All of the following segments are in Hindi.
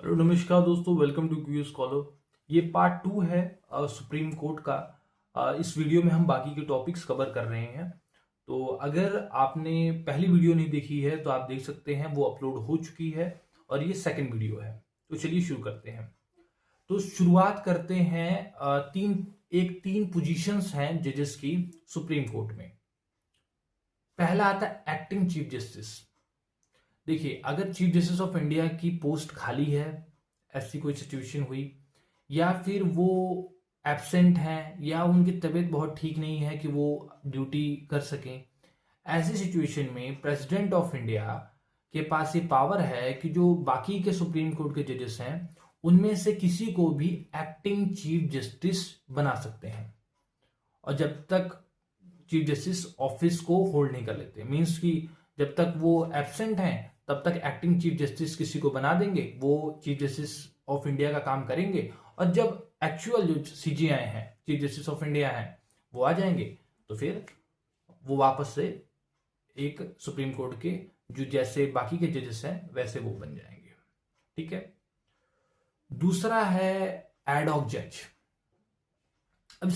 हेलो नमस्कार दोस्तों, वेलकम टू क्यू स्कॉलर। ये पार्ट 2 है सुप्रीम कोर्ट का। इस वीडियो में हम बाकी के टॉपिक्स कवर कर रहे हैं। तो अगर आपने पहली वीडियो नहीं देखी है तो आप देख सकते हैं, वो अपलोड हो चुकी है और ये सेकंड वीडियो है। तो चलिए शुरू करते हैं। तो शुरुआत करते हैं। तीन पोजीशंस हैं जजेस की सुप्रीम कोर्ट में। पहला आता है एक्टिंग चीफ जस्टिस। देखिए, अगर चीफ जस्टिस ऑफ इंडिया की पोस्ट खाली है, ऐसी कोई सिचुएशन हुई, या फिर वो एब्सेंट हैं या उनकी तबीयत बहुत ठीक नहीं है कि वो ड्यूटी कर सकें, ऐसी सिचुएशन में प्रेसिडेंट ऑफ इंडिया के पास ये पावर है कि जो बाकी के सुप्रीम कोर्ट के जजेस हैं उनमें से किसी को भी एक्टिंग चीफ जस्टिस बना सकते हैं। और जब तक चीफ जस्टिस ऑफिस को होल्ड नहीं कर लेते, मीन्स कि जब तक वो एब्सेंट हैं तब तक एक्टिंग चीफ जस्टिस किसी को बना देंगे, वो चीफ जस्टिस ऑफ इंडिया का काम करेंगे। और जब एक्चुअल जो सीजीआई हैं, चीफ जस्टिस ऑफ इंडिया हैं, वो आ जाएंगे तो फिर वो वापस से एक सुप्रीम कोर्ट के जो जैसे बाकी के जजेस हैं वैसे वो बन जाएंगे। ठीक है। दूसरा है एडहॉक जज। अब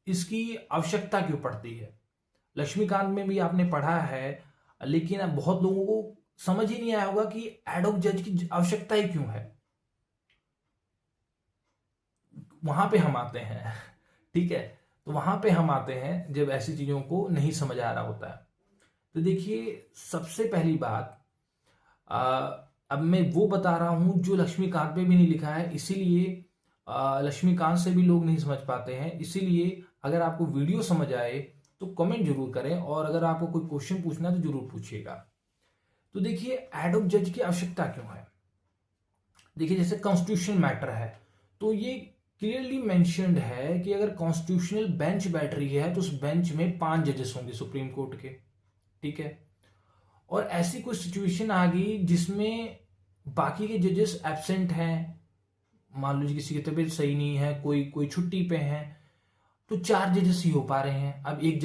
इसकी आवश्यकता क्यों पड़ती है? लक्ष्मीकांत में भी आपने पढ़ा है, लेकिन अब बहुत लोगों को समझ ही नहीं आया होगा कि एडहॉक जज की आवश्यकता ही क्यों है। वहां पे हम आते हैं। ठीक है, तो वहां पे हम आते हैं जब ऐसी चीजों को नहीं समझ आ रहा होता है। तो देखिए, सबसे पहली बात, अब मैं वो बता रहा हूं जो लक्ष्मीकांत पे भी नहीं लिखा है, इसीलिए लक्ष्मीकांत से भी लोग नहीं समझ पाते हैं। इसीलिए अगर आपको वीडियो समझ आए तो कमेंट जरूर करें, और अगर आपको कोई क्वेश्चन पूछना है तो जरूर पूछिएगा। तो देखिए, एडहॉक जज की आवश्यकता क्यों है? देखिए, जैसे कॉन्स्टिट्यूशनल मैटर है तो ये क्लियरली मेंशन्ड है कि अगर कॉन्स्टिट्यूशनल बेंच बैठ रही है तो उस बेंच में 5 जजेस होंगे सुप्रीम कोर्ट के। ठीक है। और ऐसी कोई सिचुएशन आ गई जिसमें बाकी के जजेस एब्सेंट हैं, मान लीजिए किसी की तबीयत सही नहीं है, कोई कोई छुट्टी पे है, तो 4 जजेस ही हो पा रहे हैं। अब एक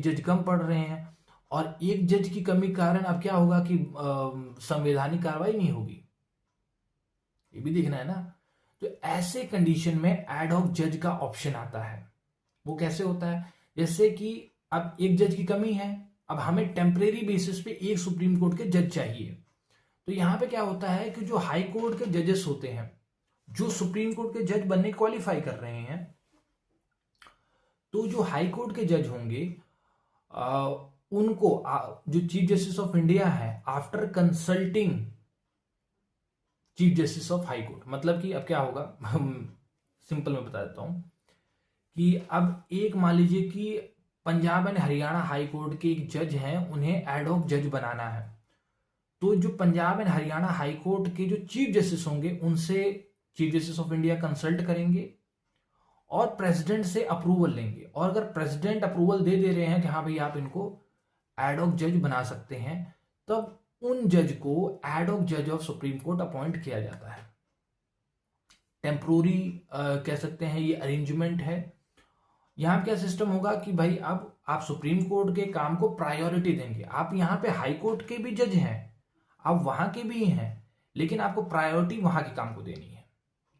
जज कम पड़ रहे हैं, और एक जज की कमी के कारण अब क्या होगा कि संवैधानिक कार्रवाई नहीं होगी, ये भी देखना है ना। तो ऐसे कंडीशन में एडहॉक जज का ऑप्शन आता है। वो कैसे होता है? जैसे कि अब एक जज की कमी है, अब हमें टेम्परेरी बेसिस पे एक सुप्रीम कोर्ट के जज चाहिए। तो यहां पे क्या होता है कि जो हाई कोर्ट के जजेस होते हैं, जो सुप्रीम कोर्ट के जज बनने क्वालिफाई कर रहे हैं, तो जो हाई कोर्ट के जज होंगे उनको जो चीफ जस्टिस ऑफ इंडिया है, after consulting chief justice of high court, मतलब कि अब क्या होगा, हम सिंपल में बता देता हूं कि अब एक मान लीजिए कि Punjab and Haryana high court के एक जज हैं, उन्हें एडहॉक जज बनाना है। तो जो Punjab and Haryana high court के जो चीफ जस्टिस होंगे उनसे chief justice of India consult करेंगे और प्रेसिडेंट से अप्रूवल लेंगे। और अगर प्रेसिडेंट अप्रूवल दे रहे हैं कि हाँ भाई आप इनको एडहॉक जज बना सकते हैं, तब उन जज को एडहॉक जज ऑफ सुप्रीम कोर्ट अपॉइंट किया जाता है। टेम्पोरी कह सकते हैं, ये अरेंजमेंट है। यहां क्या सिस्टम होगा कि भाई अब आप सुप्रीम कोर्ट के काम को प्रायोरिटी देंगे। आप यहाँ पे हाई कोर्ट के भी जज हैं, आप वहां के भी हैं, लेकिन आपको प्रायोरिटी वहां के काम को देनी है।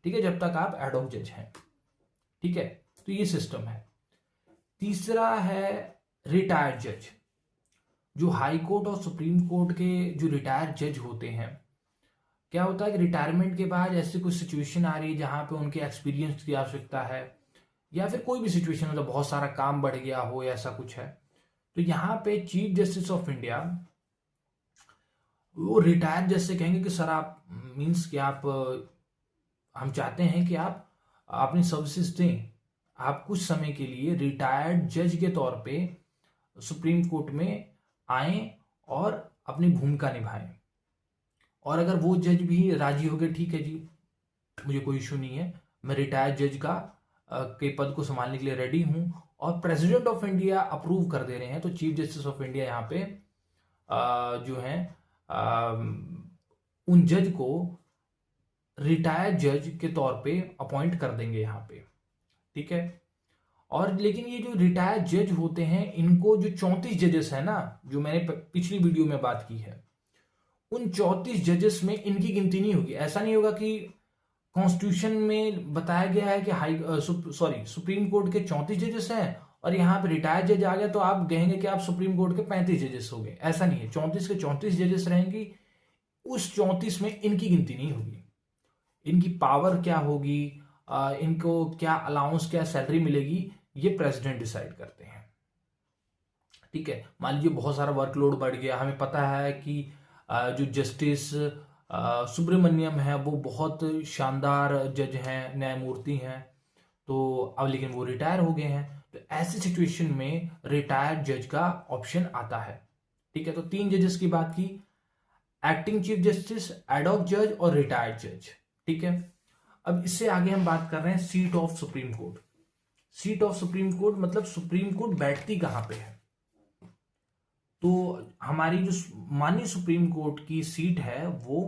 ठीक है, जब तक आप एडहॉक जज हैं। ठीक है, तो ये सिस्टम है। तीसरा है रिटायर्ड जज। जो हाई कोर्ट और सुप्रीम कोर्ट के जो रिटायर्ड जज होते हैं, क्या होता है कि रिटायरमेंट के बाद ऐसी कुछ सिचुएशन आ रही है जहां पे उनके एक्सपीरियंस की आवश्यकता है, या फिर कोई भी सिचुएशन मतलब बहुत सारा काम बढ़ गया हो, ऐसा कुछ है, तो यहाँ पे चीफ जस्टिस ऑफ इंडिया वो रिटायर्ड जज से कहेंगे कि सर आप, मीन्स कि आप, हम चाहते हैं कि आप अपनी सर्विसेज दें, आप कुछ समय के लिए रिटायर्ड जज के तौर पे सुप्रीम कोर्ट में आए और अपनी भूमिका निभाएं। और अगर वो जज भी राजी हो गए, ठीक है जी, मुझे कोई इशू नहीं है, मैं रिटायर्ड जज का के पद को संभालने के लिए रेडी हूं, और प्रेसिडेंट ऑफ इंडिया अप्रूव कर दे रहे हैं, तो चीफ जस्टिस ऑफ इंडिया यहाँ पे जो है उन जज को रिटायर्ड जज के तौर पे अपॉइंट कर देंगे यहाँ पे। ठीक है। और लेकिन ये जो रिटायर्ड जज होते हैं, इनको जो 34 जजेस है ना, जो मैंने पिछली वीडियो में बात की है, उन 34 जजेस में इनकी गिनती नहीं होगी। ऐसा नहीं होगा कि कॉन्स्टिट्यूशन में बताया गया है कि सुप्रीम कोर्ट के 34 जजेस हैं और यहाँ पे रिटायर्ड जज आ गया तो आप कहेंगे कि आप सुप्रीम कोर्ट के 35 जजेस हो गए। ऐसा नहीं है, 34 के 34 जजेस रहेंगी, उस 34 में इनकी गिनती नहीं होगी। इनकी पावर क्या होगी, इनको क्या अलाउंस, क्या सैलरी मिलेगी, ये प्रेसिडेंट डिसाइड करते हैं। ठीक है, मान लीजिए बहुत सारा वर्कलोड बढ़ गया, हमें पता है कि जो जस्टिस सुब्रमण्यम है वो बहुत शानदार जज हैं, न्यायमूर्ति हैं, तो अब लेकिन वो रिटायर हो गए हैं, तो ऐसी सिचुएशन में रिटायर्ड जज का ऑप्शन आता है। ठीक है, तो 3 जजेस की बात की, एक्टिंग चीफ जस्टिस, एडॉक जज और रिटायर्ड जज। ठीक है, अब इससे आगे हम बात कर रहे हैं seat of supreme court. Seat of supreme court मतलब सुप्रीम कोर्ट बैठती कहां पे है। तो हमारी जो माननीय सुप्रीम कोर्ट की सीट है वो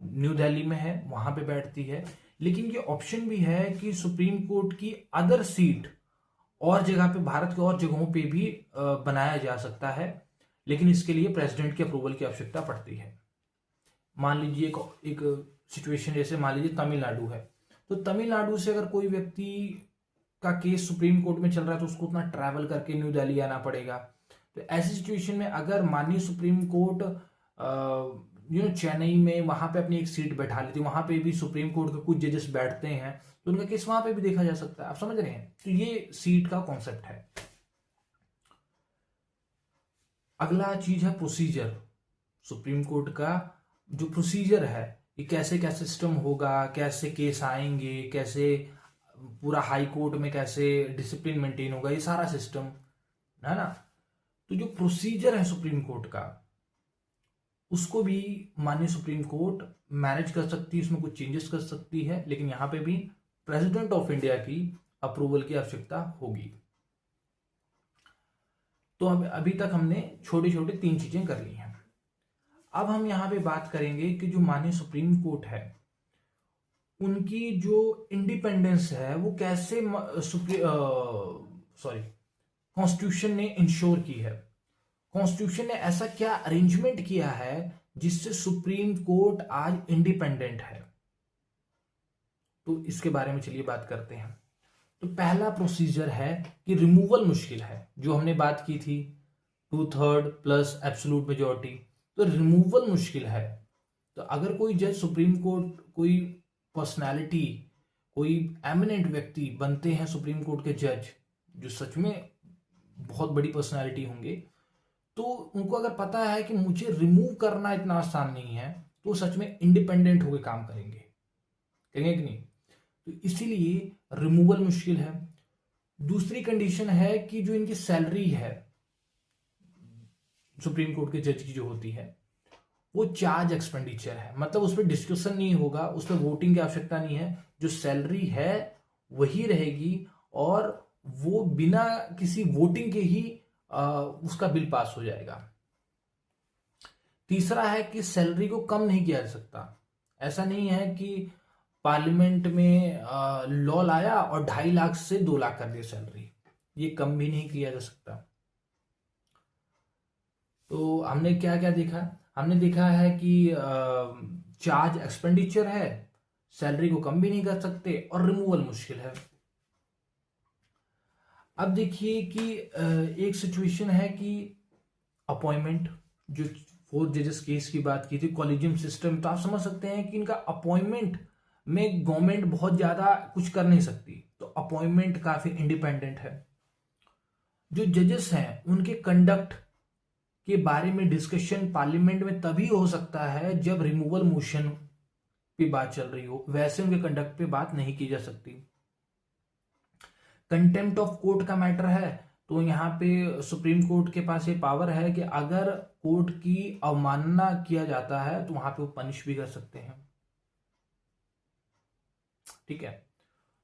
न्यू दिल्ली में है, वहां पे बैठती है। लेकिन ये ऑप्शन भी है कि सुप्रीम कोर्ट की अदर सीट और जगह पे, भारत के और जगहों पे भी बनाया जा सकता है, लेकिन इसके लिए प्रेसिडेंट के अप्रूवल की आवश्यकता पड़ती है। मान लीजिए एक सिचुएशन, जैसे मान लीजिए तमिलनाडु है, तो तमिलनाडु से अगर कोई व्यक्ति का केस सुप्रीम कोर्ट में चल रहा है तो उसको उतना ट्रैवल करके न्यू दिल्ली आना पड़ेगा। तो ऐसी सिचुएशन में अगर माननीय सुप्रीम कोर्ट चेन्नई में वहां पे अपनी एक सीट बैठा लेती, वहां पे भी सुप्रीम कोर्ट के कुछ जजेस बैठते हैं, तो उनका केस वहां पे भी देखा जा सकता है। आप समझ रहे हैं, तो ये सीट का कॉन्सेप्ट है। अगला चीज है प्रोसीजर। सुप्रीम कोर्ट का जो प्रोसीजर है, ये कैसे क्या सिस्टम होगा, कैसे केस आएंगे, कैसे पूरा हाई कोर्ट में कैसे डिसिप्लिन मेंटेन होगा, ये सारा सिस्टम है ना। तो जो प्रोसीजर है सुप्रीम कोर्ट का, उसको भी माननीय सुप्रीम कोर्ट मैनेज कर सकती है, उसमें कुछ चेंजेस कर सकती है, लेकिन यहां पे भी प्रेसिडेंट ऑफ इंडिया की अप्रूवल की आवश्यकता होगी। तो अभी तक हमने छोटी छोटी 3 चीजें कर ली हैं। अब हम यहां पे बात करेंगे कि जो माननीय सुप्रीम कोर्ट है, उनकी जो इंडिपेंडेंस है वो कैसे कॉन्स्टिट्यूशन ने इंश्योर की है। कॉन्स्टिट्यूशन ने ऐसा क्या अरेंजमेंट किया है जिससे सुप्रीम कोर्ट आज इंडिपेंडेंट है, तो इसके बारे में चलिए बात करते हैं। तो पहला प्रोसीजर है कि रिमूवल मुश्किल है, जो हमने बात की थी 2/3 प्लस एब्सोल्यूट मेजॉरिटी, तो रिमूवल मुश्किल है। तो अगर कोई जज सुप्रीम कोर्ट, कोई पर्सनालिटी, कोई एमिनेंट व्यक्ति बनते हैं सुप्रीम कोर्ट के जज, जो सच में बहुत बड़ी पर्सनालिटी होंगे, तो उनको अगर पता है कि मुझे रिमूव करना इतना आसान नहीं है, तो सच में इंडिपेंडेंट होकर काम करेंगे कि नहीं। तो इसीलिए रिमूवल मुश्किल है। दूसरी कंडीशन है कि जो इनकी सैलरी है सुप्रीम कोर्ट के जज की जो होती है, वो चार्ज एक्सपेंडिचर है, मतलब उस पर डिस्कशन नहीं होगा, उस पर वोटिंग की आवश्यकता नहीं है, जो सैलरी है वही रहेगी और वो बिना किसी वोटिंग के ही उसका बिल पास हो जाएगा। तीसरा है कि सैलरी को कम नहीं किया जा सकता। ऐसा नहीं है कि पार्लियामेंट में लॉ लाया और 2.5 लाख से 2 लाख कर दिया सैलरी, ये कम भी नहीं किया जा सकता। तो हमने क्या क्या देखा, हमने देखा है कि चार्ज एक्सपेंडिचर है, सैलरी को कम भी नहीं कर सकते और रिमूवल मुश्किल है। अब देखिए कि एक सिचुएशन है कि अपॉइंटमेंट, जो 4 जजेस केस की बात की थी, कॉलेजियम सिस्टम, तो आप समझ सकते हैं कि इनका अपॉइंटमेंट में गवर्नमेंट बहुत ज्यादा कुछ कर नहीं सकती, तो अपॉइंटमेंट काफी इंडिपेंडेंट है। जो जजेस हैं उनके कंडक्ट के बारे में डिस्कशन पार्लियामेंट में तभी हो सकता है जब रिमूवल मोशन पे बात चल रही हो, वैसे उनके कंडक्ट पे बात नहीं की जा सकती। कंटेम्प्ट ऑफ कोर्ट का मैटर है, तो यहाँ पे सुप्रीम कोर्ट के पास ये पावर है कि अगर कोर्ट की अवमानना किया जाता है तो वहां पे वो पनिश भी कर सकते हैं। ठीक है,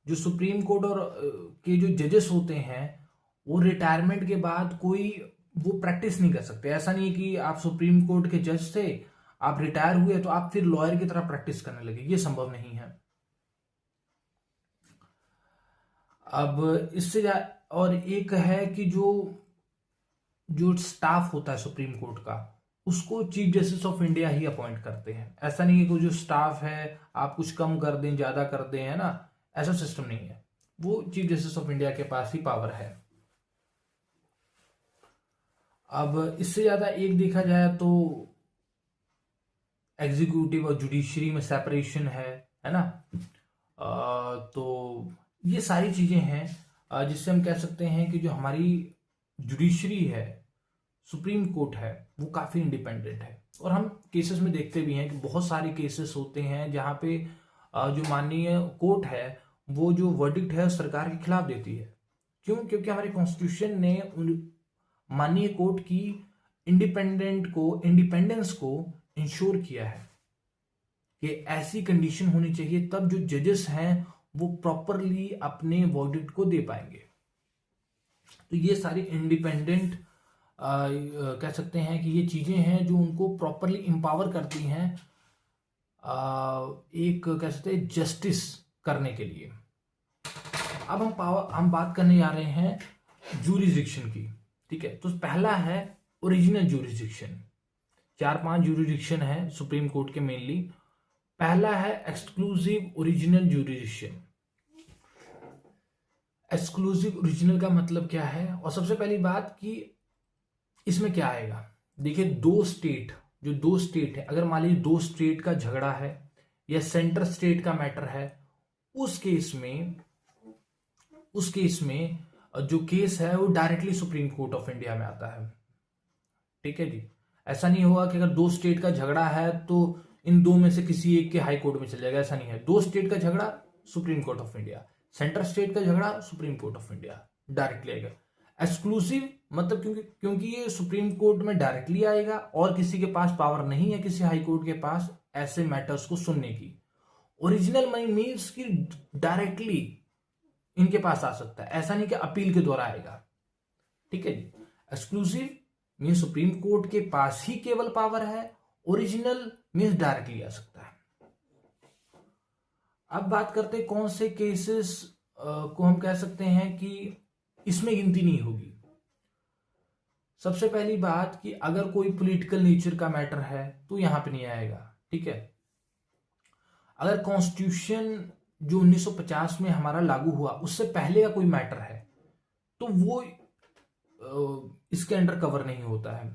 जो सुप्रीम कोर्ट और के जो जजेस होते हैं वो रिटायरमेंट के बाद कोई वो प्रैक्टिस नहीं कर सकते। ऐसा नहीं कि आप सुप्रीम कोर्ट के जज थे, आप रिटायर हुए तो आप फिर लॉयर की तरह प्रैक्टिस करने लगे, ये संभव नहीं है। अब इससे और एक है कि जो जो स्टाफ होता है सुप्रीम कोर्ट का, उसको चीफ जस्टिस ऑफ इंडिया ही अपॉइंट करते हैं। ऐसा नहीं है कि जो स्टाफ है आप कुछ कम कर दें ज्यादा कर दें, है ना, ऐसा सिस्टम नहीं है। वो चीफ जस्टिस ऑफ इंडिया के पास ही पावर है। अब इससे ज्यादा एक देखा जाए तो एग्जीक्यूटिव और जुडिशरी में सेपरेशन है ना। तो ये सारी चीजें हैं जिससे हम कह सकते हैं कि जो हमारी जुडिशरी है, सुप्रीम कोर्ट है, वो काफी इंडिपेंडेंट है। और हम केसेस में देखते भी हैं कि बहुत सारे केसेस होते हैं जहां पे जो माननीय कोर्ट है वो जो वर्डिक्ट है सरकार के खिलाफ देती है। क्यों? क्योंकि हमारे कॉन्स्टिट्यूशन ने माननीय कोर्ट की इंडिपेंडेंस को इंश्योर किया है कि ऐसी कंडीशन होनी चाहिए तब जो जजेस हैं वो प्रॉपरली अपने वर्डिक्ट को दे पाएंगे। तो ये सारी इंडिपेंडेंट कह सकते हैं कि ये चीजें हैं जो उनको प्रॉपरली एम्पावर करती हैं एक कह सकते हैं जस्टिस करने के लिए। अब हम बात करने जा रहे हैं जूरिसडिक्शन की। ठीक है, तो पहला है ओरिजिनल जूरिसडिक्शन। 4-5 जूरिसडिक्शन है सुप्रीम कोर्ट के मेनली। पहला है एक्सक्लूसिव ओरिजिनल जूरिसडिक्शन। एक्सक्लूसिव ओरिजिनल का मतलब क्या है? और सबसे पहली बात कि इसमें क्या आएगा। देखिए, दो स्टेट है, अगर मान लीजिए दो स्टेट का झगड़ा है या सेंटर स्टेट का मैटर है, उस केस में जो केस है वो directly supreme court of India में आता है। ठीक है जी, ऐसा नहीं होगा कि अगर दो स्टेट का झगड़ा है तो इन दो में से किसी एक के हाई कोर्ट में चल जाएगा। ऐसा नहीं है। दो स्टेट का झगड़ा supreme court of India, centre state का झगड़ा supreme court of India, directly आएगा। एक्सक्लूसिव मतलब क्योंकि ये सुप्रीम कोर्ट में डायरेक्टली आएगा और किसी के पास पावर नहीं है, किसी हाई कोर्ट के पास ऐसे मैटर्स को सुनने की। ओरिजिनल मीन्स कि डायरेक्टली इनके पास आ सकता है, ऐसा नहीं कि अपील के द्वारा आएगा। ठीक है जी। एक्सक्लूसिव मीन्स सुप्रीम कोर्ट के पास ही केवल पावर है, ओरिजिनल मीन्स डायरेक्टली आ सकता है। अब बात करते हैं कौन से केसेस को हम कह सकते हैं कि इसमें गिनती नहीं होगी। सबसे पहली बात कि अगर कोई पॉलिटिकल नेचर का मैटर है तो यहां पे नहीं आएगा। ठीक है, अगर कॉन्स्टिट्यूशन जो 1950 में हमारा लागू हुआ उससे पहले का कोई मैटर है तो वो इसके अंडर कवर नहीं होता है।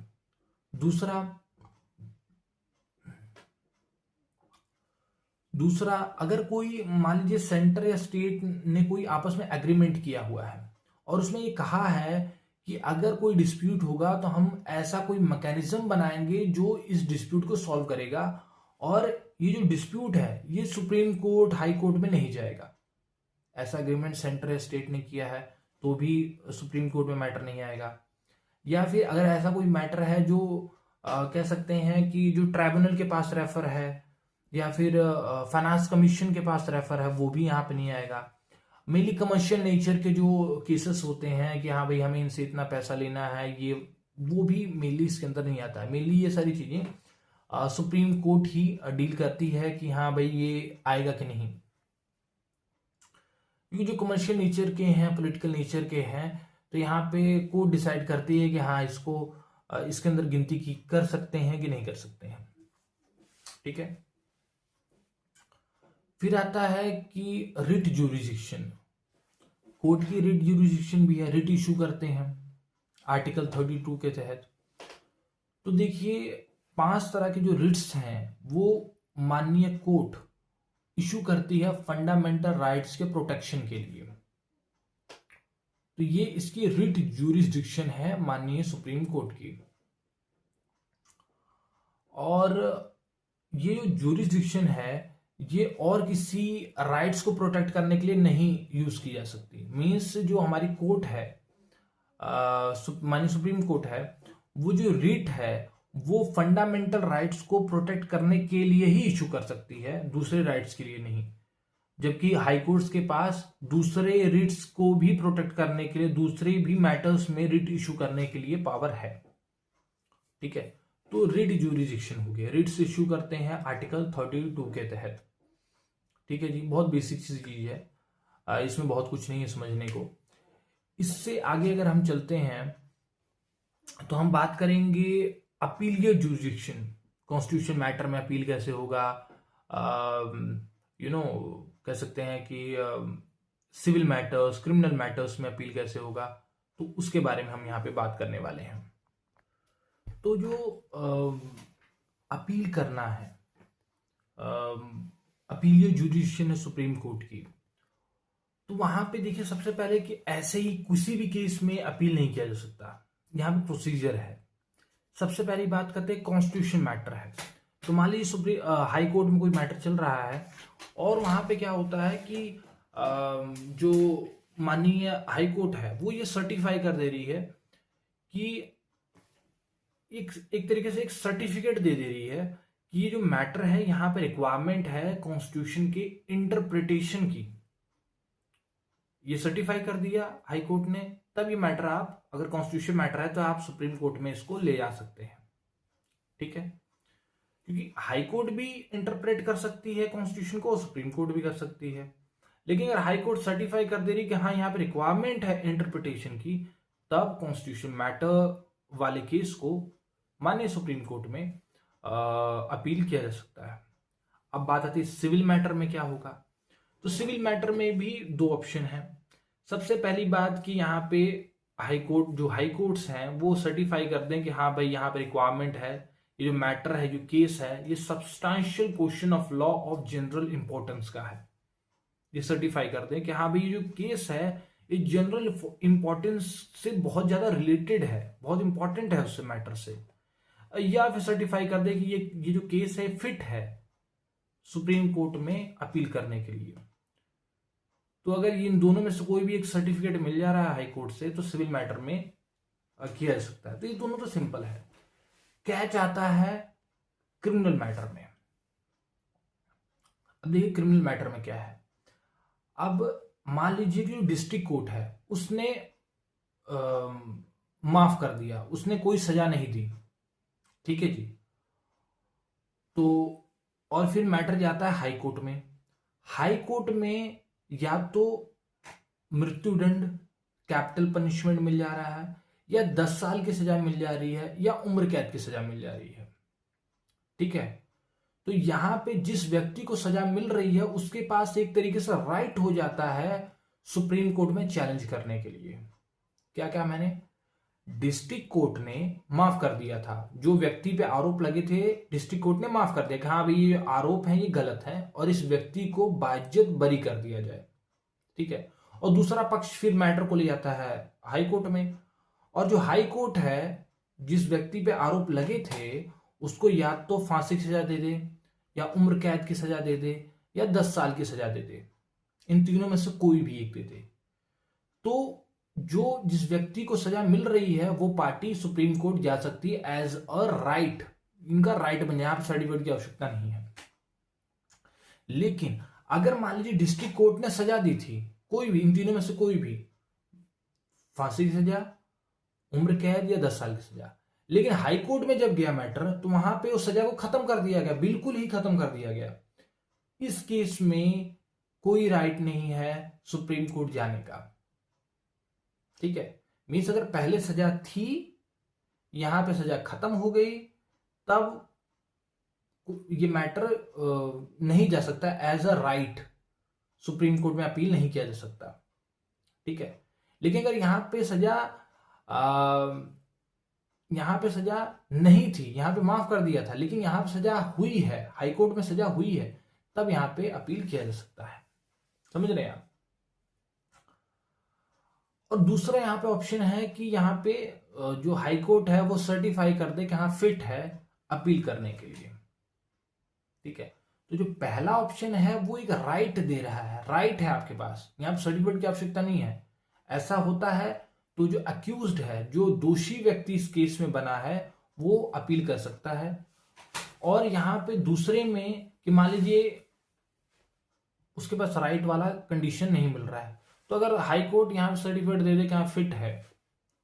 दूसरा अगर कोई मान लीजिए सेंटर या स्टेट ने कोई आपस में एग्रीमेंट किया हुआ है और उसमें ये कहा है कि अगर कोई डिस्प्यूट होगा तो हम ऐसा कोई मैकेनिज्म बनाएंगे जो इस डिस्प्यूट को सॉल्व करेगा, और ये जो डिस्प्यूट है ये सुप्रीम कोर्ट हाई कोर्ट में नहीं जाएगा। ऐसा एग्रीमेंट सेंटर या स्टेट ने किया है तो भी सुप्रीम कोर्ट में मैटर नहीं आएगा। या फिर अगर ऐसा कोई मैटर है जो कह सकते हैं कि जो ट्राइब्यूनल के पास रेफर है या फिर फाइनेंस कमीशन के पास रेफर है, वो भी यहाँ पे नहीं आएगा। मेनली कमर्शियल नेचर के जो केसेस होते हैं कि हाँ भाई हमें इनसे इतना पैसा लेना है, ये वो भी मेनली इसके अंदर नहीं आता है। मेनली ये सारी चीजें सुप्रीम कोर्ट ही डील करती है कि हाँ भाई ये आएगा कि नहीं। क्योंकि जो कमर्शियल नेचर के हैं, पॉलिटिकल नेचर के हैं, तो यहाँ पे कोर्ट डिसाइड करती है कि हाँ इसको इसके अंदर गिनती की कर सकते हैं कि नहीं कर सकते हैं। ठीक है, फिर आता है कि रिट ज्यूरिसडिक्शन। कोर्ट की रिट ज्यूरिसडिक्शन भी है, रिट इशू करते हैं आर्टिकल 32 के तहत। तो देखिए 5 तरह के जो रिट्स हैं वो माननीय कोर्ट इशू करती है फंडामेंटल राइट्स के प्रोटेक्शन के लिए। तो ये इसकी रिट ज्यूरिसडिक्शन है माननीय सुप्रीम कोर्ट की। और ये जो ज्यूरिसडिक्शन है ये और किसी राइट्स को प्रोटेक्ट करने के लिए नहीं यूज की जा सकती। मीन्स जो हमारी कोर्ट है माननीय सुप्रीम कोर्ट है, वो जो रिट है वो फंडामेंटल राइट्स को प्रोटेक्ट करने के लिए ही इशू कर सकती है, दूसरे राइट्स के लिए नहीं। जबकि हाई कोर्ट्स के पास दूसरे रिट्स को भी प्रोटेक्ट करने के लिए, दूसरे भी मैटर्स में रिट इशू करने के लिए पावर है। ठीक है, तो रिट ज्यूरिसडिक्शन हो गया, रिट्स इशू करते हैं आर्टिकल 32 के तहत। ठीक है जी, बहुत बेसिक चीज है, इसमें बहुत कुछ नहीं है समझने को। इससे आगे अगर हम चलते हैं तो हम बात करेंगे अपीलियर जुरिडिक्शन, कॉन्स्टिट्यूशन मैटर में अपील कैसे होगा, कह सकते हैं कि सिविल मैटर्स, क्रिमिनल मैटर्स में अपील कैसे होगा, तो उसके बारे में हम यहाँ पे बात करने वाले हैं। तो जो अपील करना है, अपीलियर जुडिशियल है सुप्रीम कोर्ट की, तो वहां पे देखिए सबसे पहले कि ऐसे ही किसी भी केस में अपील नहीं किया जा सकता। यहाँ पे प्रोसीजर है। सबसे पहली बात करते हैं कॉन्स्टिट्यूशन मैटर है। तो मान लीजिए सुप्रीम हाई कोर्ट में कोई मैटर चल रहा है और वहां पे क्या होता है कि जो माननीय हाई कोर्ट है वो ये सर्टिफाई कर दे रही है कि एक तरीके से एक सर्टिफिकेट दे रही है कि ये जो मैटर है यहाँ पे रिक्वायरमेंट है कॉन्स्टिट्यूशन के इंटरप्रिटेशन की। ये सर्टिफाई कर दिया हाई कोर्ट ने, तब ये मैटर आप, अगर कॉन्स्टिट्यूशन मैटर है तो आप सुप्रीम कोर्ट में इसको ले जा सकते हैं। ठीक है, क्योंकि हाई कोर्ट भी इंटरप्रेट कर सकती है कॉन्स्टिट्यूशन को और सुप्रीम कोर्ट भी कर सकती है। लेकिन अगर हाई कोर्ट सर्टिफाई कर दे रही कि हाँ यहाँ पे रिक्वायरमेंट है इंटरप्रिटेशन की, तब कॉन्स्टिट्यूशन मैटर वाले केस को माननीय सुप्रीम कोर्ट में अपील किया जा सकता है। अब बात आती है सिविल मैटर में क्या होगा। तो सिविल मैटर में भी दो ऑप्शन है। सबसे पहली बात कि यहाँ पे हाई कोर्ट, जो हाई कोर्ट्स हैं वो सर्टिफाई कर दें कि हाँ भाई यहाँ पे रिक्वायरमेंट है, ये जो मैटर है, जो केस है, ये substantial question of law of general importance का है। ये सर्टिफाई कर दें कि हाँ भाई ये जो केस है ये जनरल इंपॉर्टेंस से बहुत ज्यादा रिलेटेड है, बहुत इंपॉर्टेंट है उससे मैटर से। या फिर सर्टिफाई कर दे कि ये जो केस है फिट है सुप्रीम कोर्ट में अपील करने के लिए। तो अगर इन दोनों में से कोई भी एक सर्टिफिकेट मिल जा रहा है हाई कोर्ट से तो सिविल मैटर में किया जा सकता है। तो ये दोनों तो सिंपल है। क्या चाहता है क्रिमिनल मैटर में? अब देखिए क्रिमिनल मैटर में क्या है। अब मान लीजिए कि जो डिस्ट्रिक्ट कोर्ट है उसने माफ कर दिया, उसने कोई सजा नहीं दी, ठीक है जी, तो और फिर मैटर जाता है हाई कोर्ट में। हाई कोर्ट में या तो मृत्युदंड, कैपिटल पनिशमेंट मिल जा रहा है, या 10 साल की सजा मिल जा रही है, या उम्र कैद की सजा मिल जा रही है। ठीक है, तो यहां पे जिस व्यक्ति को सजा मिल रही है उसके पास एक तरीके से राइट हो जाता है सुप्रीम कोर्ट में चैलेंज करने के लिए। क्या क्या मैंने, डिस्ट्रिक्ट कोर्ट ने माफ कर दिया था, जो व्यक्ति पे आरोप लगे थे डिस्ट्रिक्ट कोर्ट ने माफ कर दिया कि हाँ भाई ये आरोप है, ये गलत है और इस व्यक्ति को बाइज्जत बरी कर दिया जाए। ठीक है, और दूसरा पक्ष फिर मैटर को ले जाता है हाई कोर्ट में, और जो हाई कोर्ट है जिस व्यक्ति पे आरोप लगे थे उसको या तो फांसी की सजा दे दे, या उम्र कैद की सजा दे दे, या 10 साल की सजा दे दे। इन तीनों में से कोई भी एक दे दे। तो जो जिस व्यक्ति को सजा मिल रही है वो पार्टी सुप्रीम कोर्ट जा सकती है एज अ राइट। इनका राइट बन जाए, सर्टिफिकेट की आवश्यकता नहीं है। लेकिन अगर मान लीजिए डिस्ट्रिक्ट कोर्ट ने सजा दी थी, कोई भी इन तीनों में से कोई भी, फांसी की सजा, उम्र कैद, या 10 साल की सजा, लेकिन हाई कोर्ट में जब गया मैटर तो वहां पे उस सजा को खत्म कर दिया गया, बिल्कुल ही खत्म कर दिया गया। इस केस में कोई राइट नहीं है सुप्रीम कोर्ट जाने का। ठीक है, मीन्स अगर पहले सजा थी, यहां पे सजा खत्म हो गई, तब ये मैटर नहीं जा सकता as a right, supreme court में अपील नहीं किया जा सकता। ठीक है, लेकिन अगर यहां पे सजा नहीं थी, यहां पे माफ कर दिया था, लेकिन यहां पे सजा हुई है, हाई कोर्ट में सजा हुई है, तब यहां पे अपील किया जा सकता है। समझ रहे हैं आप? और दूसरा यहाँ पे ऑप्शन है कि यहाँ पे जो हाई कोर्ट है वो सर्टिफाई कर दे कि हाँ फिट है अपील करने के लिए। ठीक है, तो जो पहला ऑप्शन है वो एक राइट दे रहा है, राइट है आपके पास, यहाँ पे सर्टिफिकेट की आवश्यकता नहीं है। ऐसा होता है तो जो अक्यूज्ड है, जो दोषी व्यक्ति इस केस में बना है, वो अपील कर सकता है। और यहाँ पे दूसरे में कि मान लीजिए उसके पास राइट वाला कंडीशन नहीं मिल रहा है, तो अगर हाई कोर्ट यहाँ पे सर्टिफिकेट दे दे कि हाँ फिट है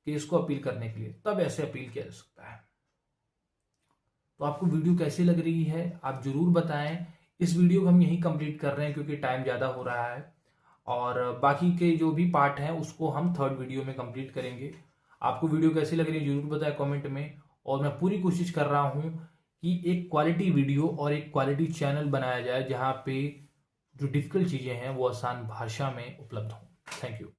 केस को अपील करने के लिए, तब ऐसे अपील किया जा सकता है। तो आपको वीडियो कैसी लग रही है आप जरूर बताएं। इस वीडियो को हम यहीं कंप्लीट कर रहे हैं क्योंकि टाइम ज़्यादा हो रहा है, और बाकी के जो भी पार्ट हैं उसको हम थर्ड वीडियो में कंप्लीट करेंगे। आपको वीडियो कैसी लग रही है जरूर बताएं कमेंट में। और मैं पूरी कोशिश कर रहा हूं कि एक क्वालिटी वीडियो और एक क्वालिटी चैनल बनाया जाए जहां पे जो डिफिकल्ट चीजें हैं वो आसान भाषा में उपलब्ध हों। Thank you.